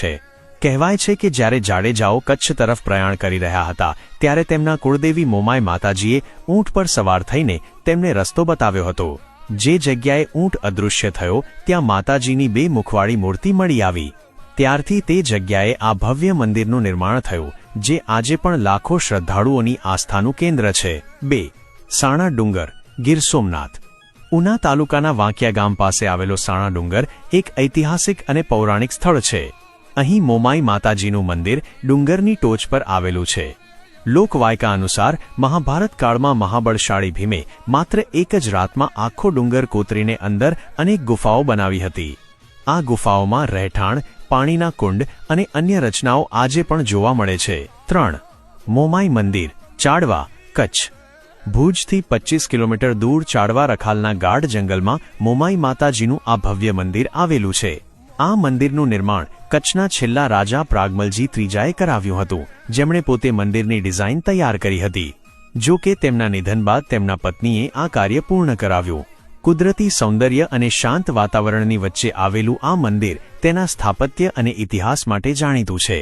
છે। કહેવાય છે કે જ્યારે જાડેજાઓ કચ્છ તરફ પ્રયાણ કરી રહ્યા હતા ત્યારે તેમના કુળદેવી મોમાઈ માતાજીએ ઊંટ પર સવાર થઈને તેમને રસ્તો બતાવ્યો હતો। જે જગ્યાએ ઊંટ અદૃશ્ય થયો ત્યાં માતાજીની બે મુખવાળી મૂર્તિ મળી આવી। ત્યારથી તે જગ્યાએ આ ભવ્ય મંદિરનું નિર્માણ થયું, જે આજે પણ લાખો શ્રદ્ધાળુઓની આસ્થાનું કેન્દ્ર છે। 2. સાણા ડુંગર, ગીર સોમનાથ। ઉના તાલુકાના વાંકિયા ગામ પાસે આવેલો સાણા ડુંગર એક ઐતિહાસિક અને પૌરાણિક સ્થળ છે। અહીં મોમાઈ માતાજીનું મંદિર ડુંગરની ટોચ પર આવેલું છે। લોકવાયકા અનુસાર મહાભારત કાળમાં મહાબળશાળી ભીમે માત્ર એક જ રાતમાં આખો ડુંગર કોતરીને અંદર અનેક ગુફાઓ બનાવી હતી। આ ગુફાઓમાં રહેઠાણ, પાણીના કુંડ અને અન્ય રચનાઓ આજે પણ જોવા મળે છે। 3. મોમાઈ મંદિર, ચાડવા, કચ્છ। ભુજથી 25 કિલોમીટર દૂર ચાડવા રખાલના ગાઢ જંગલમાં મોમાઈ માતાજીનું આ ભવ્ય મંદિર આવેલું છે। આ મંદિરનું નિર્માણ કચ્છના છેલ્લા રાજા પ્રાગમલજી ત્રીજાએ કરાવ્યું હતું, જેમણે પોતે મંદિરની ડિઝાઇન તૈયાર કરી હતી। જો કે તેમના નિધન બાદ તેમના પત્નીએ આ કાર્ય પૂર્ણ કરાવ્યું। કુદરતી સૌંદર્ય અને શાંત વાતાવરણની વચ્ચે આવેલું આ મંદિર તેના સ્થાપત્ય અને ઇતિહાસ માટે જાણીતું છે।